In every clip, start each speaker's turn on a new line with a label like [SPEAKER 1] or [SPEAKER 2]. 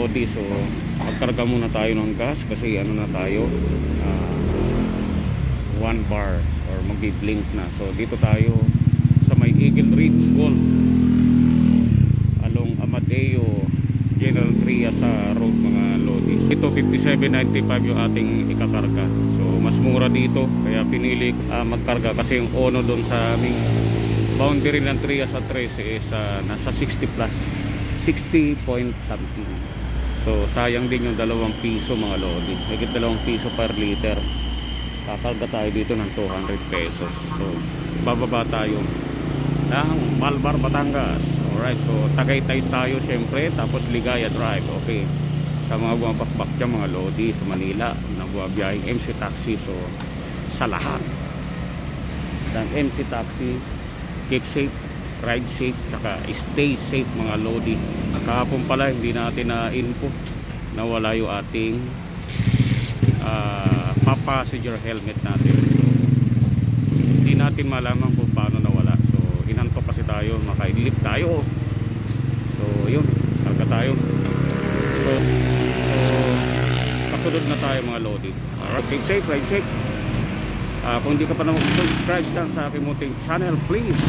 [SPEAKER 1] Lodi. So magkarga muna tayo ng gas kasi ano na tayo, 1 bar or magbi-blink na. So dito tayo sa may Eagle Ridge Gold along Amadeo General Trias sa road mga Lodi. Ito 57.95 yung ating ikakarga. So mas mura dito kaya pinili magkarga kasi yung ono doon sa aming boundary ng Trias sa 13 is nasa 60 plus 60 point something. So sayang din yung 2 piso mga Lodi. Higit 2 piso per liter. Kakarga tayo dito ng 200 pesos. So bababa tayo ng Malbar, Batangas. Alright, so Tagaytay tayo syempre, tapos Ligaya Drive. Okay, sa mga bumabakbak dyan mga Lodi sa Manila na buwabiyahing MC Taxi. So sa lahat ng MC Taxi, keep safe, ride safe, saka stay safe mga Lodi. Kahapon pala hindi natin na info na wala yung ating passenger helmet natin. So hindi natin malaman kung paano nawala. So inantok kasi tayo, makailip tayo. So yun, karga tayo. So kasunod na tayo mga Lodi. Alright, ride safe, ride safe. Kung hindi ka pa naman subscribe dyan sa aking munting channel, please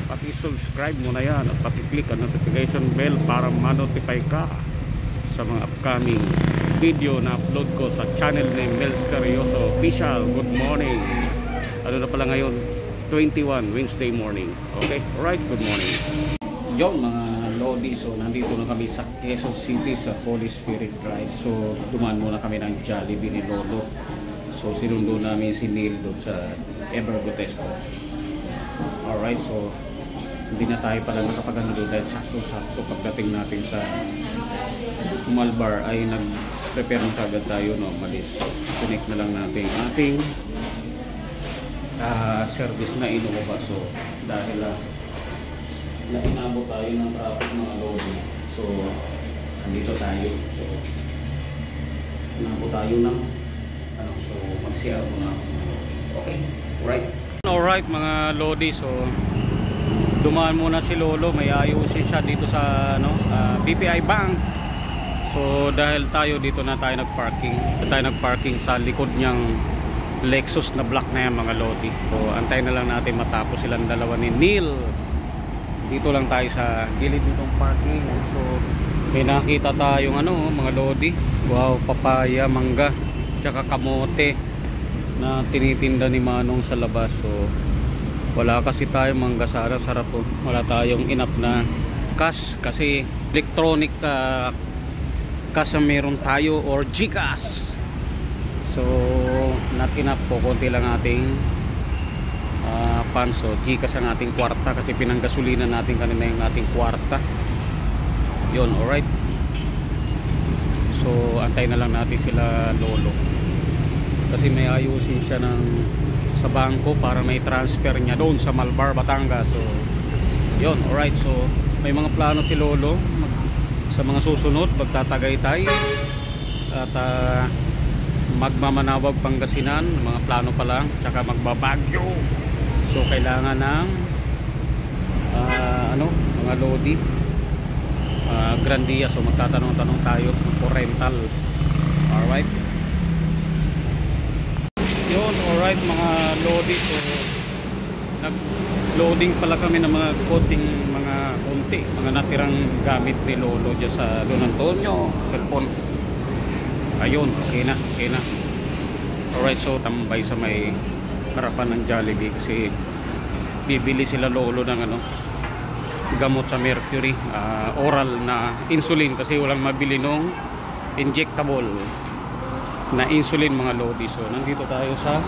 [SPEAKER 1] paki-subscribe mo na yan at paki-click ang notification bell para ma-notify ka sa mga upcoming video na upload ko sa channel name Mel's Carrioso Official. Good morning. Ano na pala ngayon? 21 Wednesday morning. Okay, alright, good morning. Yung mga Lodi, so nandito na kami sa Quezon City sa Holy Spirit Drive. So dumaan muna kami ng Jollibee ni Lolo. So sinundo namin si Neil doon sa Evergotesco. Alright, so hindi na tayo pala nakapagano doon dahil sakto-sakto pagdating natin sa Malbar ay nag-prepare na kagad tayo, no, malis. Connect na lang natin ating service na Innova. So dahil na inabot tayo ng traffic mga Lodi, so andito tayo. So inabot tayo ng so mag-CR muna. Okay, alright. Alright mga Lodi, so dumaan muna si Lolo, may ayusin siya dito sa BPI Bank. So dahil tayo dito na tayo nagparking sa likod niyang Lexus na black na yan mga Lodi. So antayin na lang natin matapos silang dalawa ni Neil. Dito lang tayo sa gilid nitong parking. So may nakita tayong mga Lodi, wow, papaya, mangga, tsaka kamote na tinitinda ni Manong sa labas. So wala kasi tayong mangga, sarap po. Wala tayong enough na cash kasi electronic cash meron tayo or GCash. So not enough po, konti lang ating panso. GCash ang ating kwarta kasi pinanggasolina natin kanina yung ating kwarta. Yun, alright. So antay na lang natin sila Lolo kasi may ayusin siya sa bangko para may transfer niya doon sa Malbar, Batangas. So yun, alright. So may mga plano si Lolo sa mga susunod, magtatagaytay at magmamanawag Pangasinan, mga plano pa lang, tsaka magbabagyo. So kailangan ng mga Lodi, Grandia. So magtatanong-tanong tayo for rental. Alright, yun, alright mga Lodi. So nag-loading pala kami ng mga mga natirang gamit ni Lolo dyan sa Don Antonio, cellphone. Ayun, okay na. Alright, so tambay sa may harapan ng Jollibee kasi bibili sila Lolo ng gamot sa mercury, oral na insulin kasi walang mabili nung injectable na insulin mga Lodi. So nandito tayo sa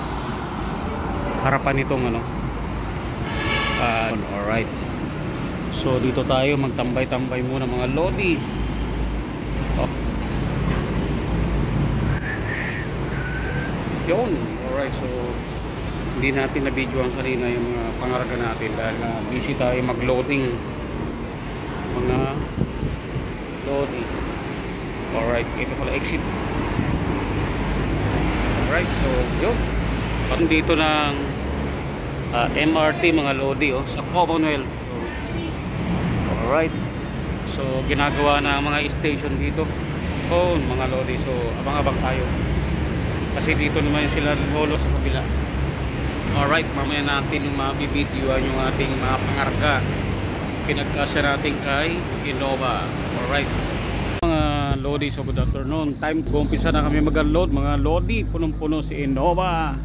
[SPEAKER 1] harapan nitong alright. So dito tayo magtambay-tambay muna mga Lodi. Yun, alright. So hindi natin na-videoan kanina yung mga pangarga natin dahil busy tayo mag-loading mga Lodi. Alright, ito pala exit. Alright, so yun, dito ng MRT mga Lodi sa Commonwealth. So, alright, So ginagawa na mga station dito. Oh, mga lodi. So abang-abang tayo. Kasi dito naman sila lolo sa kabila. Alright, mamaya natin mabibidyoan yung ating mga pangarga. Pinagkasya natin kay Innova. Alright. Mga lodi, so good afternoon. Time to umpisa na kami mag-unload. Mga lodi, punong-puno si Innova.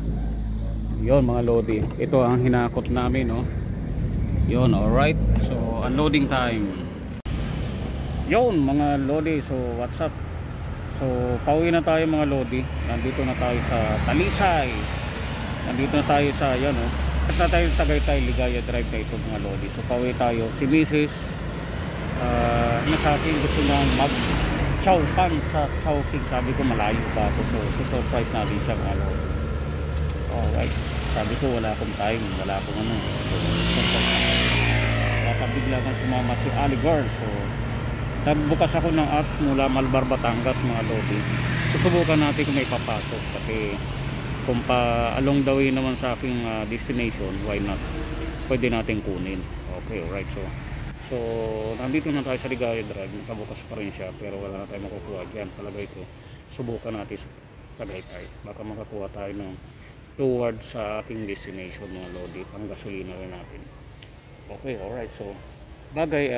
[SPEAKER 1] Yon mga lodi. Ito ang hinakot namin, no. Yon, alright. So unloading time. Yon mga lodi. So what's up? So pauwi na tayo mga lodi. Nandito na tayo sa Talisay. Nandito na tayo sa yan, no. At na tayo Tagaytay Ligaya Drive na ito mga lodi. So pauwi tayo. Si Mrs. Sa akin gusto nang mag Chowpan sa Chowking. Sabi ko malayo pa ako. So surprise natin siya mga lodi. Alright. Sabi ko wala akong time. Wala akong ano. So baka bigla kang sumama si Ali Girl. So nagbukas ako ng apps mula Malbar, Batangas mga lodi. Susubukan natin kung may papasok. Kasi kung pa along the way naman sa aking destination, why not? Pwede natin kunin. Okay, alright. So nandito na tayo sa Ligaya Drive. Nakabukas pa rin siya pero wala na tayo makukuha dyan. Palagay ko subukan natin sa Tagaytay. Baka makakuha tayo ng towards sa ating destination mga lodi. Pang gasolina rin natin. Okay, alright. So bagay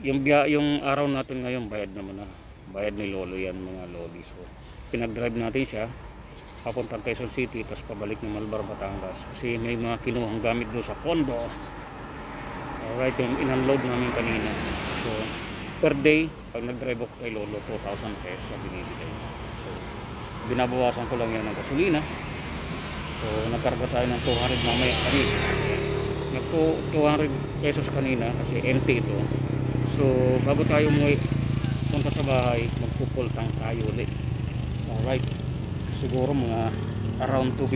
[SPEAKER 1] yung araw natin ngayon bayad naman na. Bayad ni lolo yan mga lodi. So pinag-drive natin siya papuntang Quezon City tapos pabalik ng Malbar, Batangas kasi may mga kinuhang gamit doon sa condo. Alright, yung in-unload namin kanina. So per day pag nag-drive ako kay lolo 2,000 pesos na binibigay. So binabawasan ko lang yan ng gasolina. So nagkarga tayo ng 200 mamaya kanina. Nagpo 200 pesos kanina kasi empty ito. So bago tayo umuwi punta sa bahay magpupultang tayo ulit. Alright, siguro mga around 200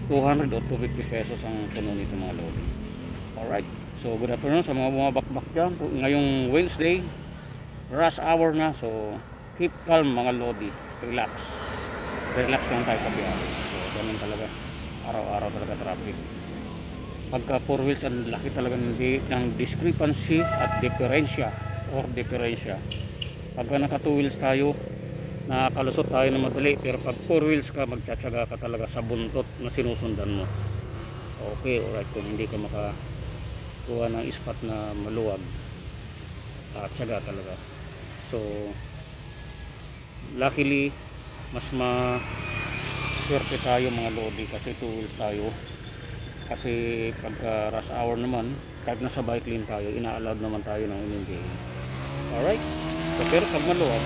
[SPEAKER 1] o 250 pesos ang puno nito mga lodi. Alright, so good afternoon sa mga bumabakbak dyan. Ngayong Wednesday, rush hour na. So keep calm mga lodi. Relax lang tayo sa biyahe. So ganun talaga, araw-araw talaga traffic. Pagka 4 wheels ang laki talaga ng discrepancy at diferensya. Pagka naka 2 wheels tayo nakakalusot tayo na madali, pero pag 4 wheels ka magtsatsaga ka talaga sa buntot na sinusundan mo. Okay, alright. Kung hindi ka makakuha ng spot na maluwag, tsaga talaga. So luckily mas swerte tayo mga lodi kasi 2 wheels tayo. Kasi pagka rush hour naman, kahit nasa bike lane tayo, ina-allowed naman tayo ng NMDA. Alright, so, pero pag maluwag,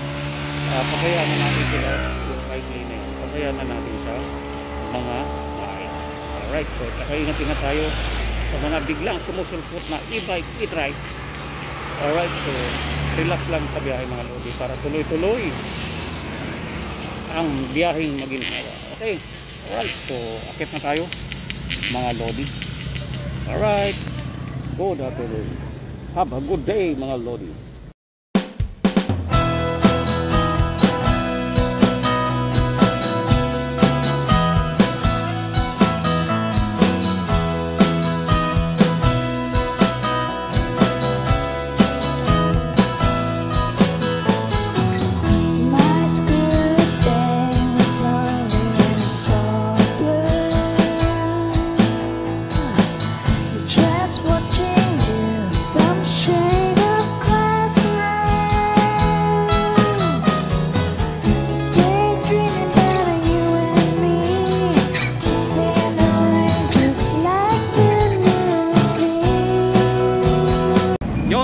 [SPEAKER 1] pagkayaan na natin sila yung bike lane na yun, pagkayaan na natin sa mga bahay. Alright, so kakaingat-ingat tayo sa mga biglang sumusulpot na e-bike, e-drive. Alright, so relax lang sa biyahe mga lodi para tuloy-tuloy ang biyaheng maginhawa. Okay, alright, so akit na tayo mga lodi. Alright, good afternoon. Have a good day mga lodi.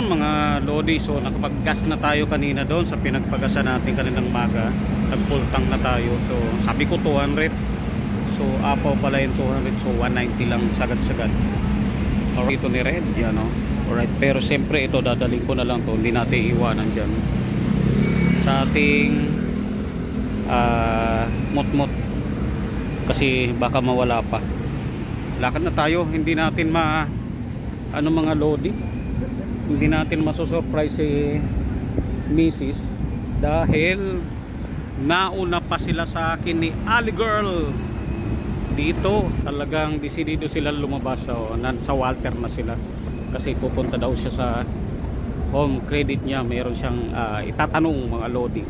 [SPEAKER 1] Mga lodi, so nakapag-gas na tayo kanina doon sa pinagpagasan natin kaninang maga. Nag-full tank na tayo. So sabi ko 200. So apaw pala yung 200. So 190 lang sagad-sagad. Alright, ito ni Red yan, no? Alright, pero siyempre ito dadaling ko na lang to. Hindi natin iwanan dyan sa ating mot-mot kasi baka mawala pa. Lakad na tayo. Hindi natin mga lodi, hindi natin masusurprise si Mrs. dahil nauna pa sila sa akin ni Ali Girl dito. Talagang desidido sila lumabas. So, sa Walter na sila kasi pupunta daw siya sa home credit niya, mayroon siyang itatanong mga lodi.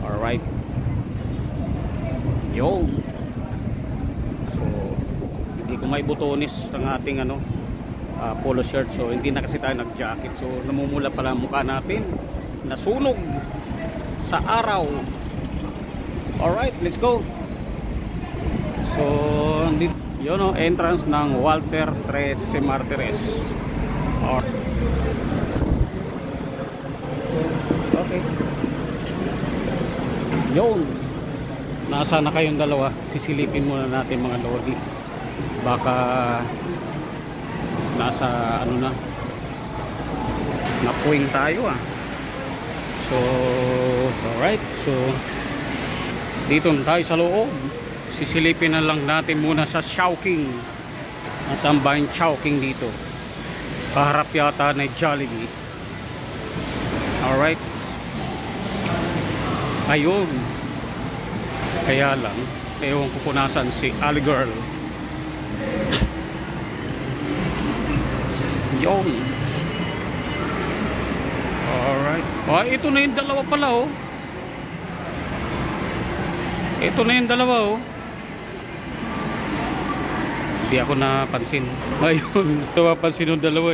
[SPEAKER 1] Alright. Yo. So, hindi ko may butones ang ating polo shirt. So, hindi na kasi tayo nag-jacket. So, namumula pala ang mukha natin. Nasunog sa araw. Alright, let's go. So, yun o, entrance ng Walter Tres Martires. Okay. Yun. Nasa na kayong dalawa? Sisilipin muna natin mga lodi. Baka nasa napuwing tayo So, alright. So, dito na tayo sa loob. Sisilipin na lang natin muna sa Chowking. Nasaan ba yung Chowking dito? Kaharap yata na Jollibee. Alright. Ayun. Kaya lang, ewan ko kung nasan si Ali Girl. Yun. Alright. Ito na yung dalawa pala Ito na yung dalawa Hindi ako napansin. Ayun. Ito napansin yung dalawa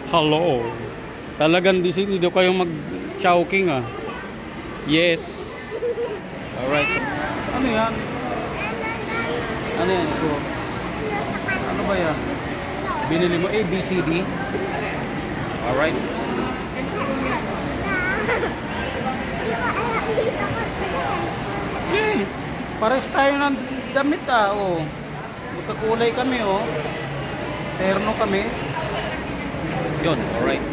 [SPEAKER 1] Hello. Talagang decidido kayong mag-Chowking Yes. Alright. So, ano yan? So, ano ba yan? Binili mo A, B, C, D? Alright. Pares tayo ng damit magkakulay kami terno kami yun. Alright.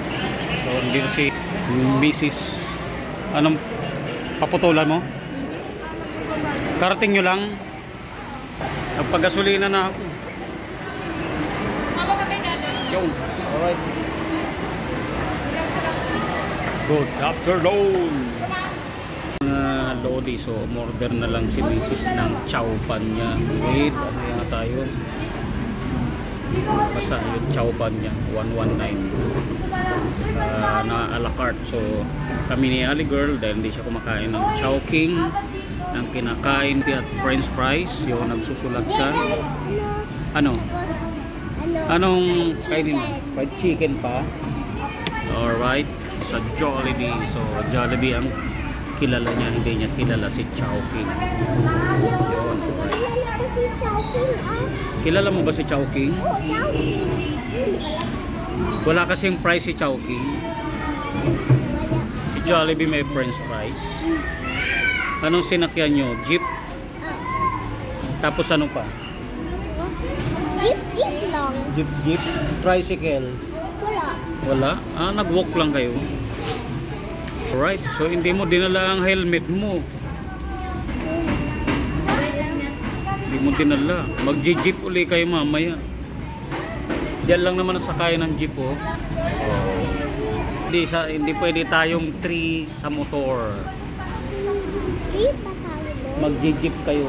[SPEAKER 1] So dito si Mrs. Anong paputulan mo? Karating nyo lang. Nagpagasolina na ako. Yun. Alright. Good afternoon lodi. So order na lang si Mrs. ng chow pan niya. Wait, ano yata yun? Basta yung chow pan niya 119 na a la carte. So kami ni Ali Girl, dahil hindi siya kumakain ng Chowking, ang kinakain at french fries, yung nagsusulat siya. Anong kainin mo? Fried chicken pa. Alright, sa Jollibee. So Jollibee ang kilala niya, hindi niya kilala si Chowking. Yun, alright. Kilala mo ba si Chowking? Wala kasing price si Chowking. Si Jollibee may french fries. Anong sinakyan nyo? Jeep? Tapos ano pa?
[SPEAKER 2] Jeep lang.
[SPEAKER 1] Jeep? Tricycles? Wala? Nag-walk lang kayo? Alright, so hindi mo dinala ang helmet mo. Hindi mo dinala. Mag-jeep uli kayo mamaya. Diyan lang naman nasakay ng jeep Hindi pwede tayong 3 sa motor.
[SPEAKER 2] Jeep pa tayo doon?
[SPEAKER 1] Mag-jeep kayo.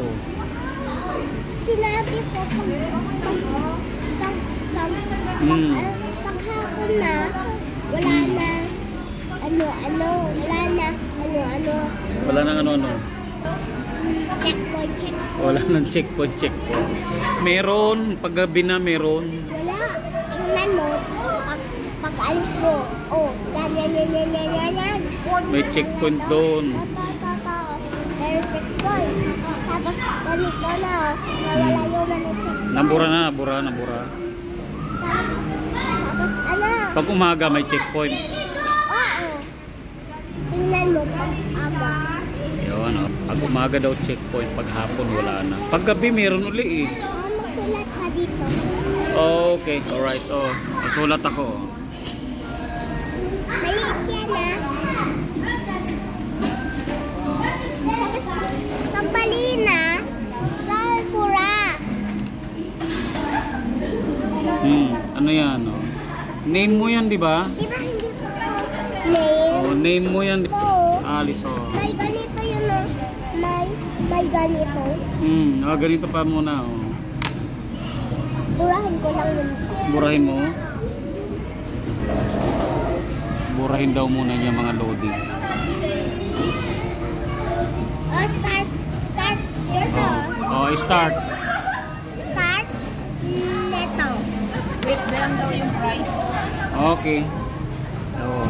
[SPEAKER 2] Sinabi ko paghapon na wala na
[SPEAKER 1] Wala nang ano.
[SPEAKER 2] Checkpoint.
[SPEAKER 1] Wala nang checkpoint. Meron, paggabi na meron.
[SPEAKER 2] Wala. Tingnan mo, pag alis mo, yan.
[SPEAKER 1] May checkpoint doon.
[SPEAKER 2] Meron checkpoint. Tapos ganito na, nawala yung checkpoint.
[SPEAKER 1] Nabura.
[SPEAKER 2] Tapos
[SPEAKER 1] Pag umaga may checkpoint.
[SPEAKER 2] Tingnan mo pag ama.
[SPEAKER 1] Yun, pag umaga daw checkpoint, pag hapon wala na. Pag gabi meron uli
[SPEAKER 2] Magsulat ka dito.
[SPEAKER 1] Okay, alright. Masulat ako.
[SPEAKER 2] Maliit yan Tapos pag bali na, pura.
[SPEAKER 1] Ano yan Name mo yan, di ba?
[SPEAKER 2] Di ba hindi pa name?
[SPEAKER 1] Name mo yan.
[SPEAKER 2] No.
[SPEAKER 1] Alice,
[SPEAKER 2] May ganito yun May ganito.
[SPEAKER 1] Ganito pa muna,
[SPEAKER 2] Burahin ko lang yun.
[SPEAKER 1] Burahin mo. Burahin daw muna niya mga lodi.
[SPEAKER 2] Oh, start. Start. Ito.
[SPEAKER 1] Oh, start.
[SPEAKER 2] Start. Neto.
[SPEAKER 3] Wait, lang daw yung price.
[SPEAKER 1] Okay. Oh.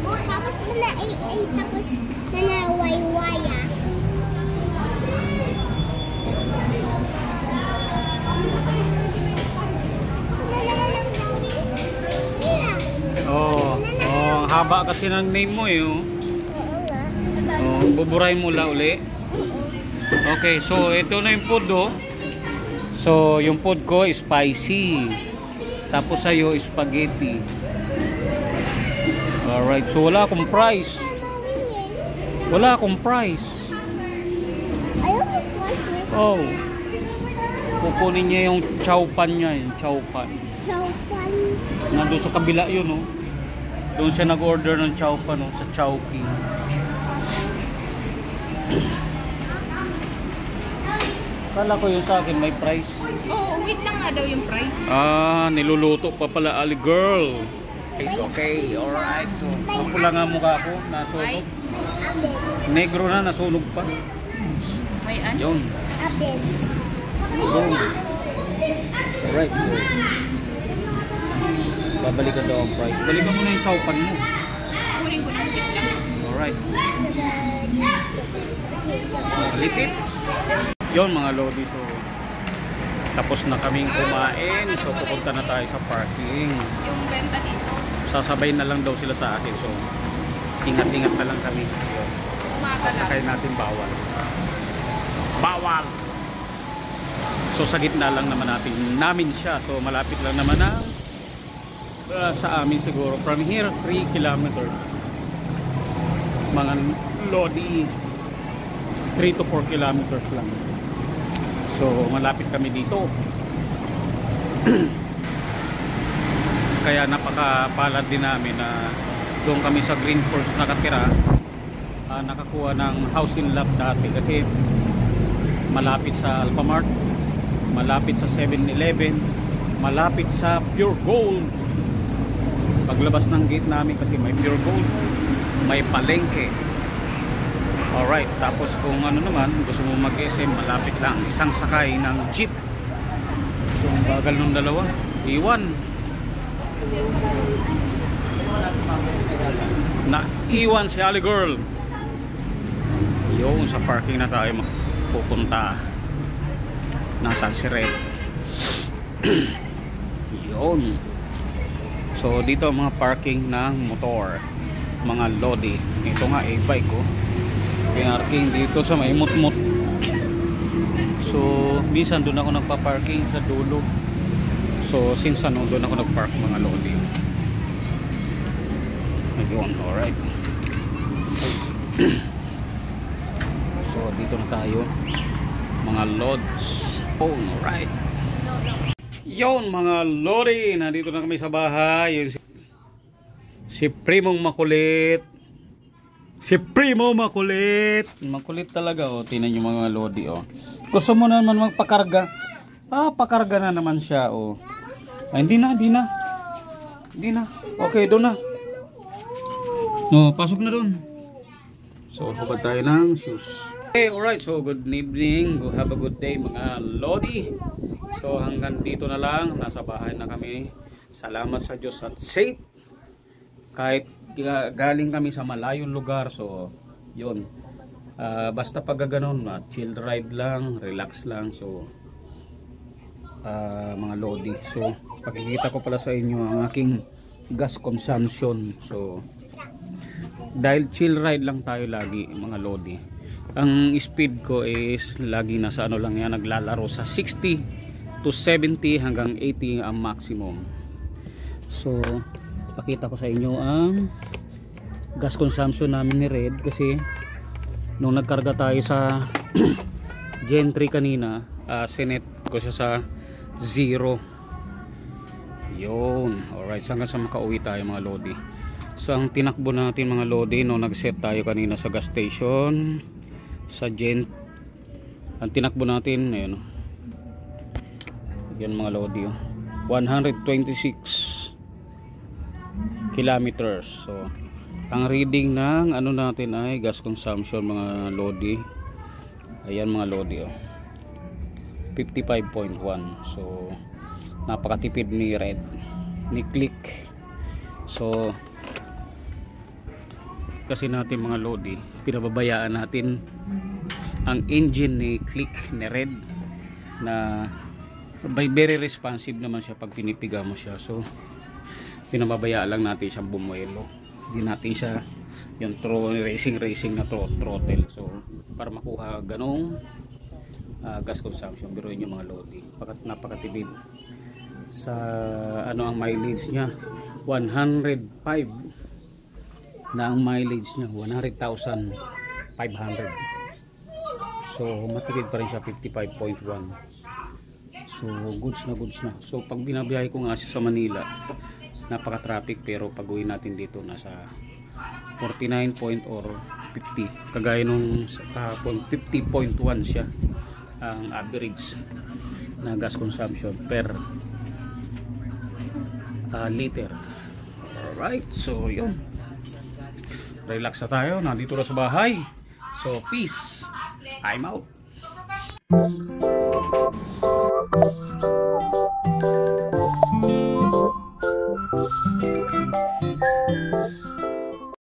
[SPEAKER 2] Oh, tapos mo na tapos na nawaywaya. Ano naman ang gawin? Mira.
[SPEAKER 1] Oh, ang haba kasi ng name mo eh. Oh.
[SPEAKER 2] Oo nga.
[SPEAKER 1] Oh, buburahin mo la uli. Okay, so ito na yung food oh. So, yung food ko is spicy. Tapos sa'yo is spaghetti. Alright, so wala akong price. Wala akong price.
[SPEAKER 2] Ayaw mo kasi.
[SPEAKER 1] Oh. Kukunin niya yung chow pan niya, yung chow pan.
[SPEAKER 2] Chowpan.
[SPEAKER 1] Nandun sa kabila yun oh. Doon siya nag-order ng chow pan oh, sa Chowking. Kala ko yun sa akin may price.
[SPEAKER 3] Oh, wait lang nga daw yung price.
[SPEAKER 1] Ah, niluluto pa pala Ali girl. Okay, alright. So, mapula nga mukha ko, nasunog.
[SPEAKER 2] Abel.
[SPEAKER 1] Negro na, nasunog pa.
[SPEAKER 3] May ano?
[SPEAKER 1] Yun.
[SPEAKER 2] Abel.
[SPEAKER 1] Yun. Alright. So, babalikan daw ang price. Balikan mo na yung chow pan mo.
[SPEAKER 3] Kunin ko lang, wait lang.
[SPEAKER 1] Alright. Legit. Yun mga lodi. So, tapos na kaming kumain. So, pupunta na tayo sa parking.
[SPEAKER 3] Yung benta dito,
[SPEAKER 1] Sasabay na lang daw sila sa akin. So, ingat-ingat na lang kami. Yun.
[SPEAKER 3] umaga lang.
[SPEAKER 1] Sakay natin bawal. Bawal! So, sa gitna lang naman namin siya. So, malapit lang naman ang sa amin siguro. From here, 3 kilometers. Mga lodi. 3 to 4 kilometers lang. So, malapit kami dito. Kaya napakapalad din namin na doon kami sa Green Force nakatira. Nakakuha ng house in lot dati kasi malapit sa Alphamart, malapit sa 7-Eleven, malapit sa Pure Gold. Paglabas ng gate namin kasi may Pure Gold, may palengke. Alright, tapos kung ano naman gusto mo mag-SM, malapit lang, isang sakay ng jeep. So ang bagal ng dalawa, iwan na iwan si Ali girl. Yun, sa parking na tayo pupunta. Nasaan si Red? Yun. So dito ang mga parking ng motor, mga lodi. Ito nga e-bike ko, pinarking dito sa may mutmut. So minsan doon ako nagpa-parking sa dulo. So since ano doon ako nag-park mga lodi. Ayun, alright. So dito na tayo mga lods. Oh, alright. Yun mga lodi, nandito na kami sa bahay. Yun si Primong makulit. Si Primo makulit. Makulit talaga oh. Tingnan niyo mga lodi oh. Gusto mo naman magpakarga. Pakarga na naman siya oh. Ay, hindi na. Okay, doon na. No, pasok na doon. So, hubad tayo ng shoes. Okay, alright. So, good evening. Have a good day mga lodi. So, hanggang dito na lang. Nasa bahay na kami. Salamat sa Diyos at safe. Kahit galing kami sa malayong lugar. So, yun. Basta pag gano'n, chill ride lang, relax lang. So, mga lodi. So, pakikita ko pala sa inyo ang aking gas consumption. So, dahil chill ride lang tayo lagi mga lodi. Ang speed ko is lagi nasa ano lang yan, naglalaro sa 60 to 70 hanggang 80 ang maximum. So, pakita ko sa inyo ang gas consumption namin ni Red kasi nung nagkarga tayo sa Gen 3 kanina, sinet ko siya sa 0. Yun, alright, hanggang sa makauwi tayo mga lodi. So ang tinakbo natin mga lodi, no, nag-set tayo kanina sa gas station sa Gent. Ang tinakbo natin ayun, no. Yan mga lodi, oh. 126 kilometers. So ang reading ng ano natin ay gas consumption mga lodi. Ayan mga lodi, oh. 55.1. So napakatipid ni Red, ni Click. So kasi natin mga lodi, pinababayaan natin ang engine ni Click, ni Red, na very responsive naman siya pag pinipiga mo siya. So pinababayaan lang natin siyang bumuelo. Hindi natin siya yung racing na throttle. So para makuha ganong gas consumption, biruin nyo mga lodi, napakatipid. Sa ano ang mileage niya, 105 na ang mileage niya, 100,500. So matipid pa rin siya, 55.1. So goods na. So pag binabiyahe ko nga siya sa Manila, napaka-traffic, pero pag uwi natin dito nasa 49 or 50. Kagaya nung kahapon, 50.1 siya ang average na gas consumption per liter. Alright, so yun, relax na tayo, nandito na sa bahay. So peace, I'm out.